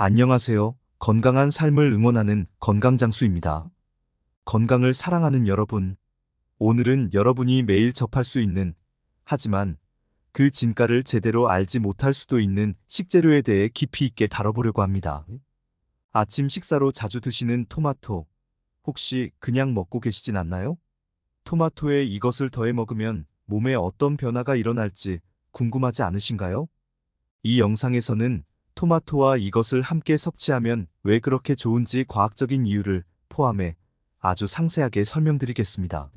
안녕하세요. 건강한 삶을 응원하는 건강장수입니다. 건강을 사랑하는 여러분, 오늘은 여러분이 매일 접할 수 있는, 하지만 그 진가를 제대로 알지 못할 수도 있는 식재료에 대해 깊이 있게 다뤄보려고 합니다. 아침 식사로 자주 드시는 토마토, 혹시 그냥 먹고 계시진 않나요? 토마토에 이것을 더해 먹으면 몸에 어떤 변화가 일어날지 궁금하지 않으신가요? 이 영상에서는 토마토와 이것을 함께 섭취하면 왜 그렇게 좋은지 과학적인 이유를 포함해 아주 상세하게 설명드리겠습니다.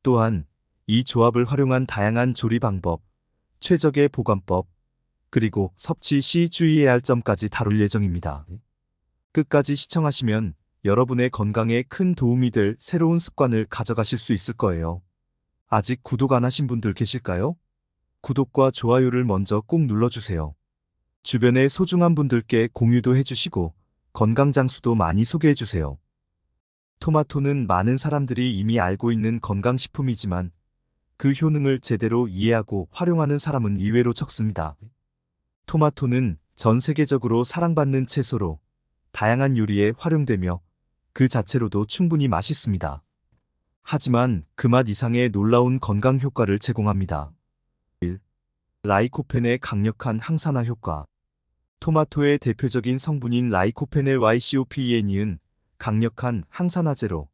또한 이 조합을 활용한 다양한 조리 방법, 최적의 보관법, 그리고 섭취 시 주의해야 할 점까지 다룰 예정입니다. 끝까지 시청하시면 여러분의 건강에 큰 도움이 될 새로운 습관을 가져가실 수 있을 거예요. 아직 구독 안 하신 분들 계실까요? 구독과 좋아요를 먼저 꾹 눌러주세요. 주변의 소중한 분들께 공유도 해주시고 건강장수도 많이 소개해주세요. 토마토는 많은 사람들이 이미 알고 있는 건강식품이지만 그 효능을 제대로 이해하고 활용하는 사람은 의외로 적습니다. 토마토는 전 세계적으로 사랑받는 채소로 다양한 요리에 활용되며 그 자체로도 충분히 맛있습니다. 하지만 그 맛 이상의 놀라운 건강 효과를 제공합니다. 1. 라이코펜의 강력한 항산화 효과. 토마토의 대표적인 성분인 라이코펜의 YCOPEN은 강력한 항산화제로,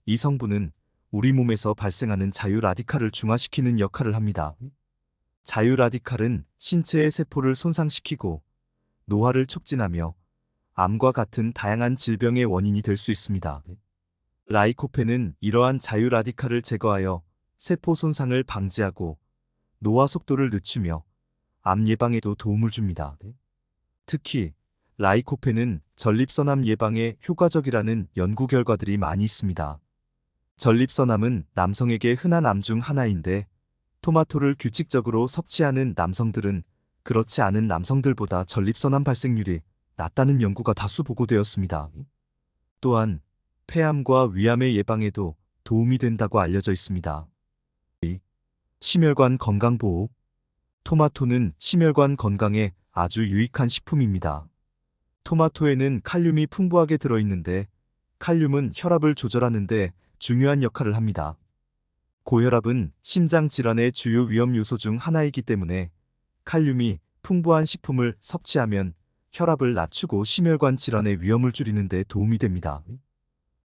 이 성분은 우리 몸에서 발생하는 자유라디칼을 중화시키는 역할을 합니다. 자유라디칼은 신체의 세포를 손상시키고 노화를 촉진하며 암과 같은 다양한 질병의 원인이 될 수 있습니다. 라이코펜은 이러한 자유라디칼을 제거하여 세포 손상을 방지하고 노화 속도를 늦추며 암 예방에도 도움을 줍니다. 특히 라이코펜은 전립선암 예방에 효과적이라는 연구 결과들이 많이 있습니다. 전립선암은 남성에게 흔한 암 중 하나인데 토마토를 규칙적으로 섭취하는 남성들은 그렇지 않은 남성들보다 전립선암 발생률이 낮다는 연구가 다수 보고되었습니다. 또한 폐암과 위암의 예방에도 도움이 된다고 알려져 있습니다. 심혈관 건강보호. 토마토는 심혈관 건강에 아주 유익한 식품입니다. 토마토에는 칼륨이 풍부하게 들어있는데 칼륨은 혈압을 조절하는 데 중요한 역할을 합니다. 고혈압은 심장 질환의 주요 위험 요소 중 하나이기 때문에 칼륨이 풍부한 식품을 섭취하면 혈압을 낮추고 심혈관 질환의 위험을 줄이는 데 도움이 됩니다.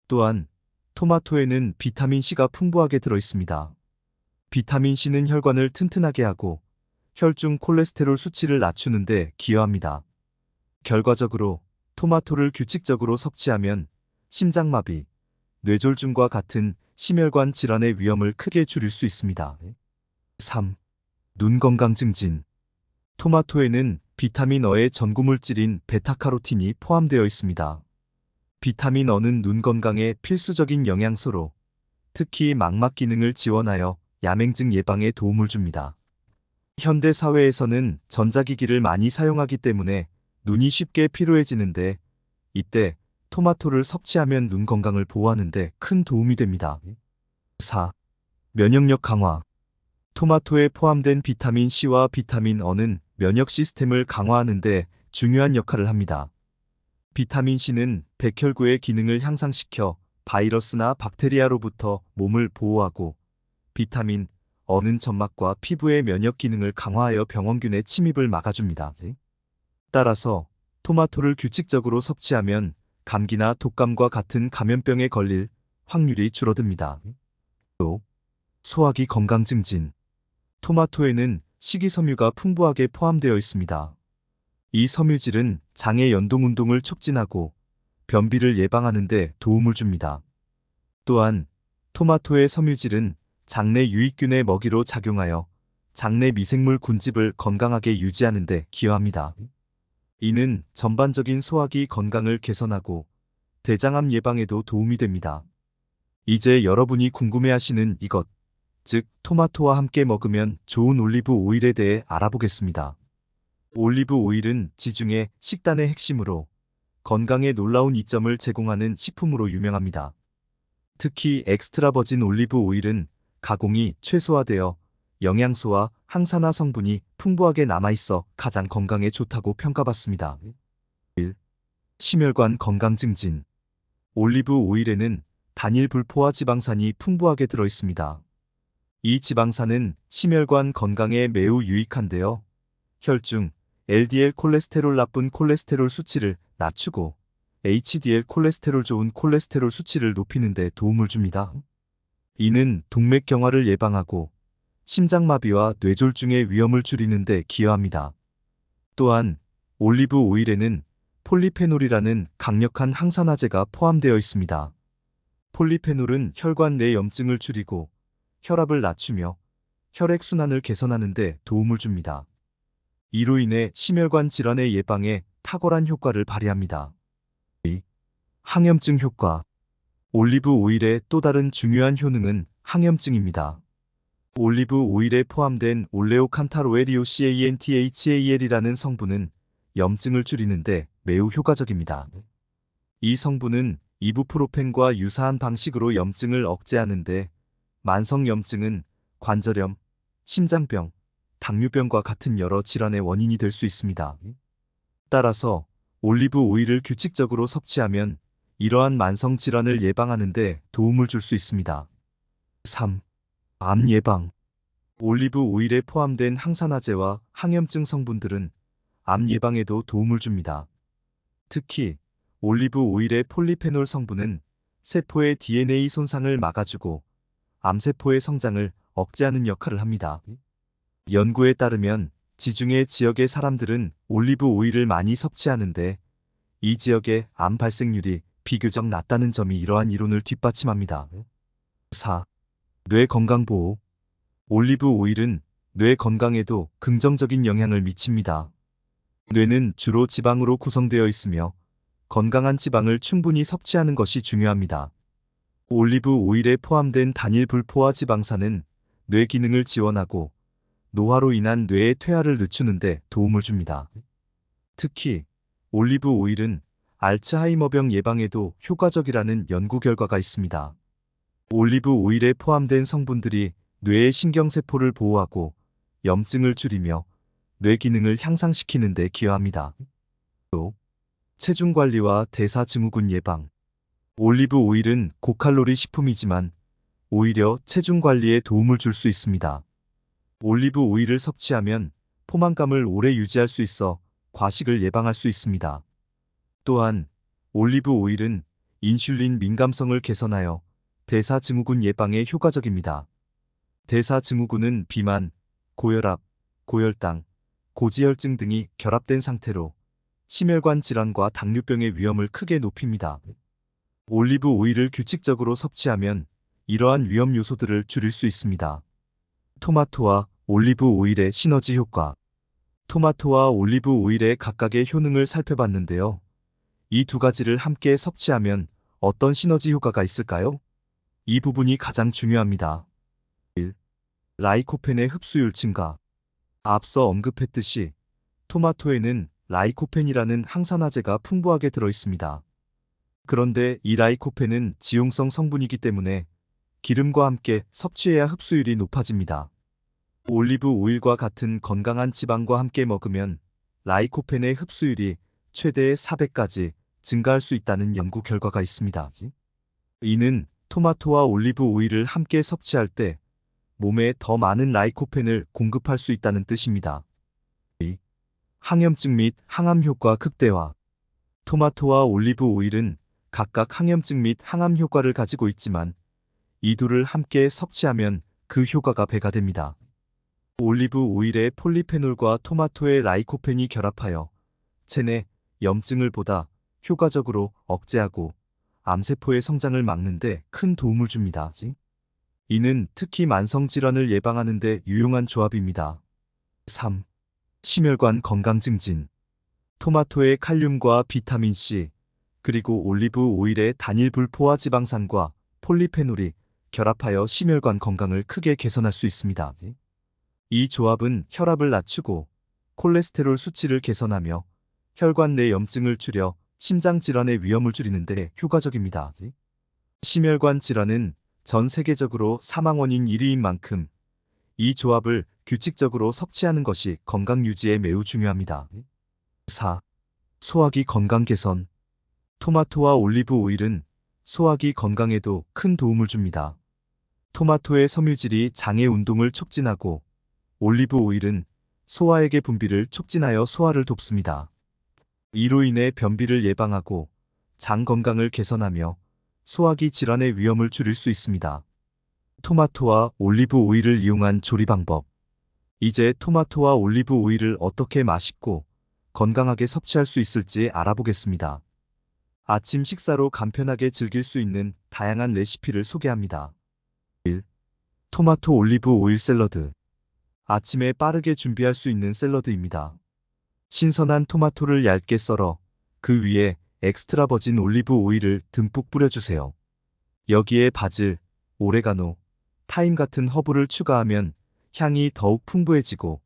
또한 토마토에는 비타민C가 풍부하게 들어있습니다. 비타민C는 혈관을 튼튼하게 하고 혈중 콜레스테롤 수치를 낮추는 데 기여합니다. 결과적으로 토마토를 규칙적으로 섭취하면 심장마비, 뇌졸중과 같은 심혈관 질환의 위험을 크게 줄일 수 있습니다. 3. 눈 건강 증진. 토마토에는 비타민 어의 전구물질인 베타카로틴이 포함되어 있습니다. 비타민 어는 눈 건강에 필수적인 영양소로 특히 망막 기능을 지원하여 야맹증 예방에 도움을 줍니다. 현대 사회에서는 전자기기를 많이 사용하기 때문에 눈이 쉽게 피로해지는데 이때 토마토를 섭취하면 눈 건강을 보호하는 데 큰 도움이 됩니다. 4. 면역력 강화. 토마토에 포함된 비타민 C와 비타민 어는 면역 시스템을 강화하는 데 중요한 역할을 합니다. 비타민 C는 백혈구의 기능을 향상시켜 바이러스나 박테리아로부터 몸을 보호하고 비타민 어는 점막과 피부의 면역 기능을 강화하여 병원균의 침입을 막아줍니다. 따라서 토마토를 규칙적으로 섭취하면 감기나 독감과 같은 감염병에 걸릴 확률이 줄어듭니다. 또 소화기 건강 증진. 토마토에는 식이섬유가 풍부하게 포함되어 있습니다. 이 섬유질은 장의 연동 운동을 촉진하고 변비를 예방하는 데 도움을 줍니다. 또한 토마토의 섬유질은 장내 유익균의 먹이로 작용하여 장내 미생물 군집을 건강하게 유지하는 데 기여합니다. 이는 전반적인 소화기 건강을 개선하고 대장암 예방에도 도움이 됩니다. 이제 여러분이 궁금해하시는 이것, 즉 토마토와 함께 먹으면 좋은 올리브 오일에 대해 알아보겠습니다. 올리브 오일은 지중해 식단의 핵심으로 건강에 놀라운 이점을 제공하는 식품으로 유명합니다. 특히 엑스트라 버진 올리브 오일은 가공이 최소화되어 영양소와 항산화 성분이 풍부하게 남아있어 가장 건강에 좋다고 평가받습니다. 1. 심혈관 건강 증진. 올리브 오일에는 단일 불포화 지방산이 풍부하게 들어 있습니다. 이 지방산은 심혈관 건강에 매우 유익한데요. 혈중 LDL 콜레스테롤 나쁜 콜레스테롤 수치를 낮추고 HDL 콜레스테롤 좋은 콜레스테롤 수치를 높이는 데 도움을 줍니다. 이는 동맥경화를 예방하고 심장마비와 뇌졸중의 위험을 줄이는 데 기여합니다. 또한 올리브 오일에는 폴리페놀이라는 강력한 항산화제가 포함되어 있습니다. 폴리페놀은 혈관 내 염증을 줄이고 혈압을 낮추며 혈액순환을 개선하는 데 도움을 줍니다. 이로 인해 심혈관 질환의 예방에 탁월한 효과를 발휘합니다. 항염증 효과. 올리브 오일의 또 다른 중요한 효능은 항염증입니다. 올리브 오일에 포함된 올레오칸타로에리오CANTHAL이라는 성분은 염증을 줄이는데 매우 효과적입니다. 이 성분은 이부프로펜과 유사한 방식으로 염증을 억제하는데 만성 염증은 관절염, 심장병, 당뇨병과 같은 여러 질환의 원인이 될 수 있습니다. 따라서 올리브 오일을 규칙적으로 섭취하면 이러한 만성 질환을 예방하는 데 도움을 줄 수 있습니다. 3. 암 예방. 올리브 오일에 포함된 항산화제와 항염증 성분들은 암 예방에도 도움을 줍니다. 특히 올리브 오일의 폴리페놀 성분은 세포의 DNA 손상을 막아주고 암세포의 성장을 억제하는 역할을 합니다. 연구에 따르면 지중해 지역의 사람들은 올리브 오일을 많이 섭취하는데 이 지역의 암 발생률이 비교적 낮다는 점이 이러한 이론을 뒷받침합니다. 4. 뇌 건강 보호. 올리브 오일은 뇌 건강에도 긍정적인 영향을 미칩니다. 뇌는 주로 지방으로 구성되어 있으며 건강한 지방을 충분히 섭취하는 것이 중요합니다. 올리브 오일에 포함된 단일 불포화 지방산은 뇌 기능을 지원하고 노화로 인한 뇌의 퇴화를 늦추는 데 도움을 줍니다. 특히 올리브 오일은 알츠하이머병 예방에도 효과적이라는 연구 결과가 있습니다. 올리브 오일에 포함된 성분들이 뇌의 신경세포를 보호하고 염증을 줄이며 뇌 기능을 향상시키는 데 기여합니다. 또 체중 관리와 대사증후군 예방. 올리브 오일은 고칼로리 식품이지만 오히려 체중 관리에 도움을 줄 수 있습니다. 올리브 오일을 섭취하면 포만감을 오래 유지할 수 있어 과식을 예방할 수 있습니다. 또한 올리브 오일은 인슐린 민감성을 개선하여 대사증후군 예방에 효과적입니다. 대사증후군은 비만, 고혈압, 고혈당, 고지혈증 등이 결합된 상태로 심혈관 질환과 당뇨병의 위험을 크게 높입니다. 올리브 오일을 규칙적으로 섭취하면 이러한 위험 요소들을 줄일 수 있습니다. 토마토와 올리브 오일의 시너지 효과. 토마토와 올리브 오일의 각각의 효능을 살펴봤는데요. 이 두 가지를 함께 섭취하면 어떤 시너지 효과가 있을까요? 이 부분이 가장 중요합니다. 1. 라이코펜의 흡수율 증가. 앞서 언급했듯이 토마토에는 라이코펜이라는 항산화제가 풍부하게 들어 있습니다. 그런데 이 라이코펜은 지용성 성분이기 때문에 기름과 함께 섭취해야 흡수율이 높아집니다. 올리브 오일과 같은 건강한 지방과 함께 먹으면 라이코펜의 흡수율이 최대 400까지 증가할 수 있다는 연구 결과가 있습니다. 이는 토마토와 올리브 오일을 함께 섭취할 때 몸에 더 많은 라이코펜을 공급할 수 있다는 뜻입니다. 2. 항염증 및 항암 효과 극대화. 토마토와 올리브 오일은 각각 항염증 및 항암 효과를 가지고 있지만 이 둘을 함께 섭취하면 그 효과가 배가 됩니다. 올리브 오일의 폴리페놀과 토마토의 라이코펜이 결합하여 체내 염증을 보다 효과적으로 억제하고 암세포의 성장을 막는 데 큰 도움을 줍니다. 이는 특히 만성질환을 예방하는 데 유용한 조합입니다. 3. 심혈관 건강 증진. 토마토의 칼륨과 비타민C, 그리고 올리브 오일의 단일 불포화 지방산과 폴리페놀이 결합하여 심혈관 건강을 크게 개선할 수 있습니다. 이 조합은 혈압을 낮추고 콜레스테롤 수치를 개선하며 혈관 내 염증을 줄여 심장 질환의 위험을 줄이는 데 효과적입니다. 심혈관 질환은 전 세계적으로 사망 원인 1위인 만큼 이 조합을 규칙적으로 섭취하는 것이 건강 유지에 매우 중요합니다. 4. 소화기 건강 개선. 토마토와 올리브 오일은 소화기 건강에도 큰 도움을 줍니다. 토마토의 섬유질이 장의 운동을 촉진하고 올리브 오일은 소화액의 분비를 촉진하여 소화를 돕습니다. 이로 인해 변비를 예방하고 장 건강을 개선하며 소화기 질환의 위험을 줄일 수 있습니다. 토마토와 올리브 오일을 이용한 조리 방법. 이제 토마토와 올리브 오일을 어떻게 맛있고 건강하게 섭취할 수 있을지 알아보겠습니다. 아침 식사로 간편하게 즐길 수 있는 다양한 레시피를 소개합니다. 1. 토마토 올리브 오일 샐러드. 아침에 빠르게 준비할 수 있는 샐러드입니다. 신선한 토마토를 얇게 썰어 그 위에 엑스트라 버진 올리브 오일을 듬뿍 뿌려주세요. 여기에 바질, 오레가노, 타임 같은 허브를 추가하면 향이 더욱 풍부해지고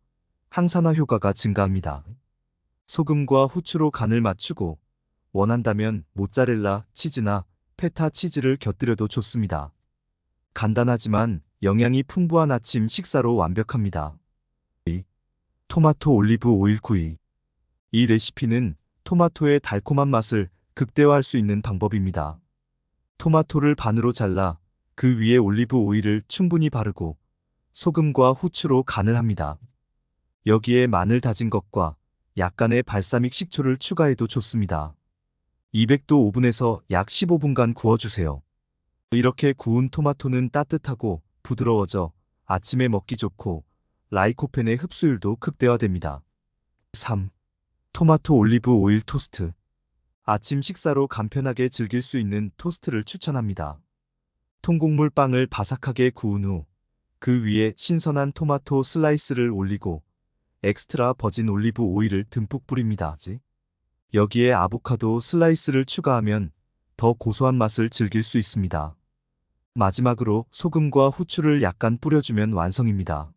항산화 효과가 증가합니다. 소금과 후추로 간을 맞추고 원한다면 모짜렐라 치즈나 페타 치즈를 곁들여도 좋습니다. 간단하지만 영양이 풍부한 아침 식사로 완벽합니다. 2. 토마토 올리브 오일 구이. 이 레시피는 토마토의 달콤한 맛을 극대화할 수 있는 방법입니다. 토마토를 반으로 잘라 그 위에 올리브 오일을 충분히 바르고 소금과 후추로 간을 합니다. 여기에 마늘 다진 것과 약간의 발사믹 식초를 추가해도 좋습니다. 200도 오븐에서 약 15분간 구워주세요. 이렇게 구운 토마토는 따뜻하고 부드러워져 아침에 먹기 좋고 라이코펜의 흡수율도 극대화됩니다. 3. 토마토 올리브 오일 토스트. 아침 식사로 간편하게 즐길 수 있는 토스트를 추천합니다. 통곡물 빵을 바삭하게 구운 후 그 위에 신선한 토마토 슬라이스를 올리고 엑스트라 버진 올리브 오일을 듬뿍 뿌립니다. 여기에 아보카도 슬라이스를 추가하면 더 고소한 맛을 즐길 수 있습니다. 마지막으로 소금과 후추를 약간 뿌려주면 완성입니다.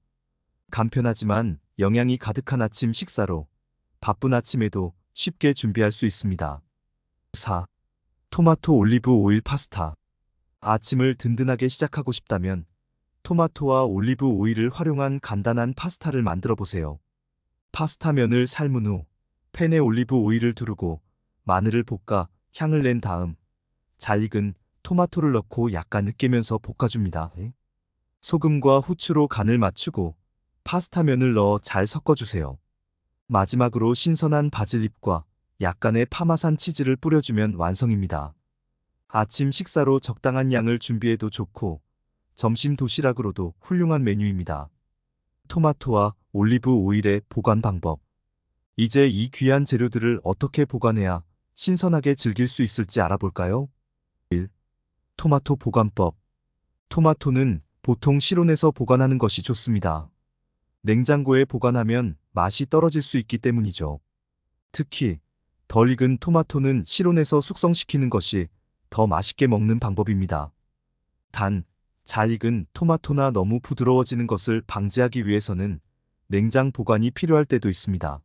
간편하지만 영양이 가득한 아침 식사로 바쁜 아침에도 쉽게 준비할 수 있습니다. 4. 토마토 올리브 오일 파스타. 아침을 든든하게 시작하고 싶다면 토마토와 올리브 오일을 활용한 간단한 파스타를 만들어 보세요. 파스타면을 삶은 후 팬에 올리브 오일을 두르고 마늘을 볶아 향을 낸 다음 잘 익은 토마토를 넣고 약간 으깨면서 볶아줍니다. 소금과 후추로 간을 맞추고 파스타면을 넣어 잘 섞어주세요. 마지막으로 신선한 바질잎과 약간의 파마산 치즈를 뿌려주면 완성입니다. 아침 식사로 적당한 양을 준비해도 좋고 점심 도시락으로도 훌륭한 메뉴입니다. 토마토와 올리브 오일의 보관 방법. 이제 이 귀한 재료들을 어떻게 보관해야 신선하게 즐길 수 있을지 알아볼까요? 1. 토마토 보관법. 토마토는 보통 실온에서 보관하는 것이 좋습니다. 냉장고에 보관하면 맛이 떨어질 수 있기 때문이죠. 특히 덜 익은 토마토는 실온에서 숙성시키는 것이 더 맛있게 먹는 방법입니다. 단, 잘 익은 토마토나 너무 부드러워지는 것을 방지하기 위해서는 냉장 보관이 필요할 때도 있습니다.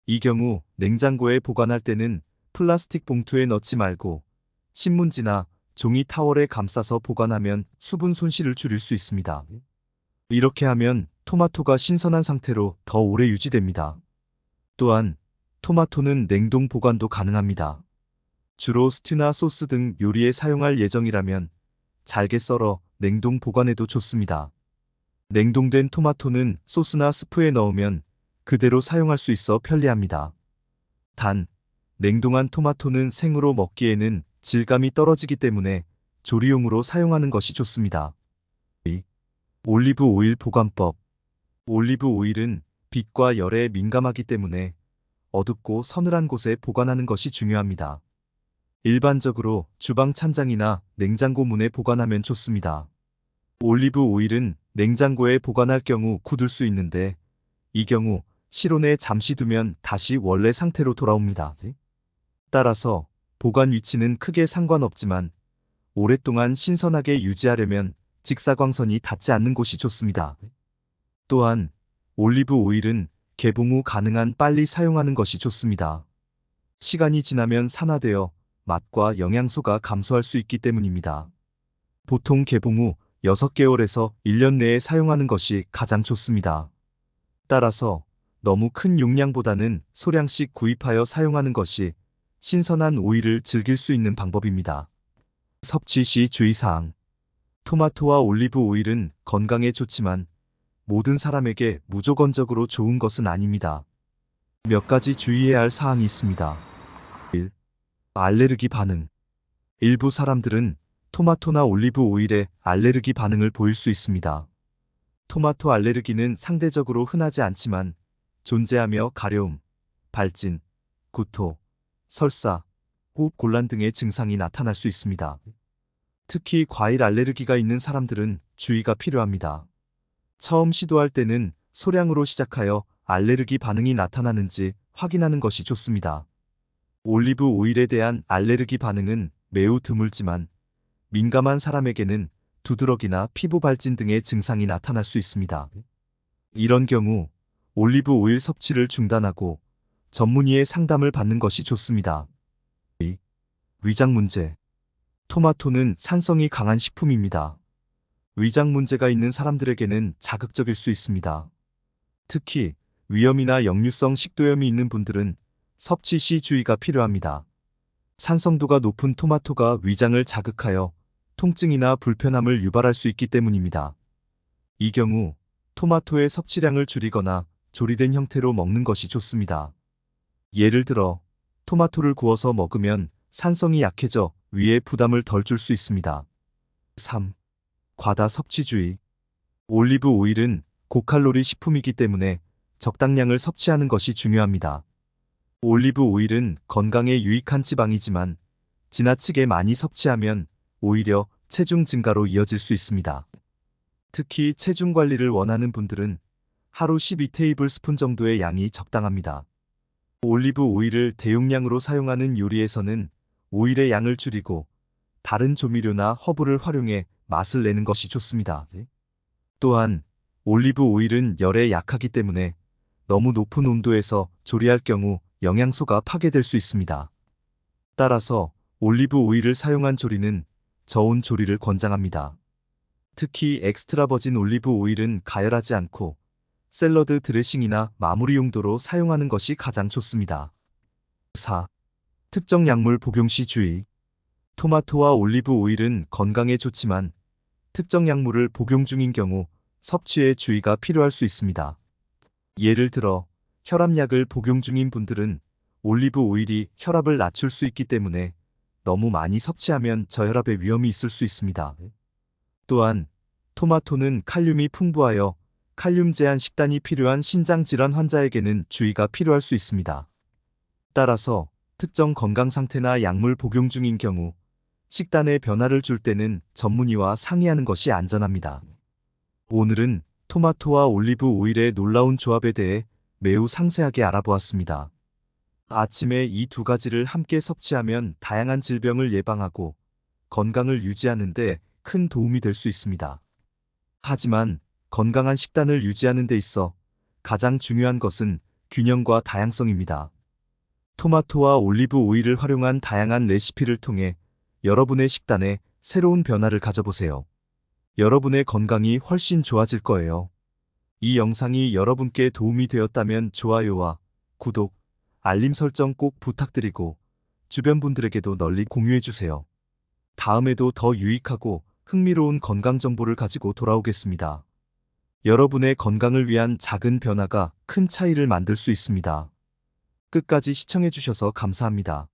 이 경우 냉장고에 보관할 때는 플라스틱 봉투에 넣지 말고 신문지나 종이 타월에 감싸서 보관하면 수분 손실을 줄일 수 있습니다. 이렇게 하면 토마토가 신선한 상태로 더 오래 유지됩니다. 또한 토마토는 냉동 보관도 가능합니다. 주로 스튜나 소스 등 요리에 사용할 예정이라면 잘게 썰어 냉동 보관해도 좋습니다. 냉동된 토마토는 소스나 스프에 넣으면 그대로 사용할 수 있어 편리합니다. 단, 냉동한 토마토는 생으로 먹기에는 질감이 떨어지기 때문에 조리용으로 사용하는 것이 좋습니다. 2. 올리브 오일 보관법. 올리브 오일은 빛과 열에 민감하기 때문에 어둡고 서늘한 곳에 보관하는 것이 중요합니다. 일반적으로 주방 찬장이나 냉장고 문에 보관하면 좋습니다. 올리브 오일은 냉장고에 보관할 경우 굳을 수 있는데 이 경우 실온에 잠시 두면 다시 원래 상태로 돌아옵니다. 따라서 보관 위치는 크게 상관없지만 오랫동안 신선하게 유지하려면 직사광선이 닿지 않는 곳이 좋습니다. 또한 올리브 오일은 개봉 후 가능한 빨리 사용하는 것이 좋습니다. 시간이 지나면 산화되어 맛과 영양소가 감소할 수 있기 때문입니다. 보통 개봉 후 6개월에서 1년 내에 사용하는 것이 가장 좋습니다. 따라서 너무 큰 용량보다는 소량씩 구입하여 사용하는 것이 신선한 오이를 즐길 수 있는 방법입니다. 섭취 시 주의사항. 토마토와 올리브 오일은 건강에 좋지만 모든 사람에게 무조건적으로 좋은 것은 아닙니다. 몇 가지 주의해야 할 사항이 있습니다. 1. 알레르기 반응. 일부 사람들은 토마토나 올리브 오일에 알레르기 반응을 보일 수 있습니다. 토마토 알레르기는 상대적으로 흔하지 않지만 존재하며 가려움, 발진, 구토, 설사, 호흡 곤란 등의 증상이 나타날 수 있습니다. 특히 과일 알레르기가 있는 사람들은 주의가 필요합니다. 처음 시도할 때는 소량으로 시작하여 알레르기 반응이 나타나는지 확인하는 것이 좋습니다. 올리브 오일에 대한 알레르기 반응은 매우 드물지만 민감한 사람에게는 두드러기나 피부 발진 등의 증상이 나타날 수 있습니다. 이런 경우 올리브 오일 섭취를 중단하고 전문의의 상담을 받는 것이 좋습니다. 위장 문제. 토마토는 산성이 강한 식품입니다. 위장 문제가 있는 사람들에게는 자극적일 수 있습니다. 특히 위염이나 역류성 식도염이 있는 분들은 섭취 시 주의가 필요합니다. 산성도가 높은 토마토가 위장을 자극하여 통증이나 불편함을 유발할 수 있기 때문입니다. 이 경우 토마토의 섭취량을 줄이거나 조리된 형태로 먹는 것이 좋습니다. 예를 들어 토마토를 구워서 먹으면 산성이 약해져 위에 부담을 덜 줄 수 있습니다. 3. 과다 섭취 주의. 올리브 오일은 고칼로리 식품이기 때문에 적당량을 섭취하는 것이 중요합니다. 올리브 오일은 건강에 유익한 지방이지만 지나치게 많이 섭취하면 오히려 체중 증가로 이어질 수 있습니다. 특히 체중 관리를 원하는 분들은 하루 12테이블스푼 정도의 양이 적당합니다. 올리브 오일을 대용량으로 사용하는 요리에서는 오일의 양을 줄이고 다른 조미료나 허브를 활용해 맛을 내는 것이 좋습니다. 또한 올리브 오일은 열에 약하기 때문에 너무 높은 온도에서 조리할 경우 영양소가 파괴될 수 있습니다. 따라서 올리브 오일을 사용한 조리는 저온 조리를 권장합니다. 특히 엑스트라 버진 올리브 오일은 가열하지 않고 샐러드 드레싱이나 마무리 용도로 사용하는 것이 가장 좋습니다. 4. 특정 약물 복용 시 주의. 토마토와 올리브 오일은 건강에 좋지만 특정 약물을 복용 중인 경우 섭취에 주의가 필요할 수 있습니다. 예를 들어 혈압약을 복용 중인 분들은 올리브 오일이 혈압을 낮출 수 있기 때문에 너무 많이 섭취하면 저혈압의 위험이 있을 수 있습니다. 또한 토마토는 칼륨이 풍부하여 칼륨 제한 식단이 필요한 신장 질환 환자에게는 주의가 필요할 수 있습니다. 따라서 특정 건강 상태나 약물 복용 중인 경우 식단에 변화를 줄 때는 전문의와 상의하는 것이 안전합니다. 오늘은 토마토와 올리브 오일의 놀라운 조합에 대해 매우 상세하게 알아보았습니다. 아침에 이 두 가지를 함께 섭취하면 다양한 질병을 예방하고 건강을 유지하는 데 큰 도움이 될 수 있습니다. 하지만 건강한 식단을 유지하는 데 있어 가장 중요한 것은 균형과 다양성입니다. 토마토와 올리브 오일을 활용한 다양한 레시피를 통해 여러분의 식단에 새로운 변화를 가져보세요. 여러분의 건강이 훨씬 좋아질 거예요. 이 영상이 여러분께 도움이 되었다면 좋아요와 구독, 알림 설정 꼭 부탁드리고 주변 분들에게도 널리 공유해주세요. 다음에도 더 유익하고 흥미로운 건강 정보를 가지고 돌아오겠습니다. 여러분의 건강을 위한 작은 변화가 큰 차이를 만들 수 있습니다. 끝까지 시청해주셔서 감사합니다.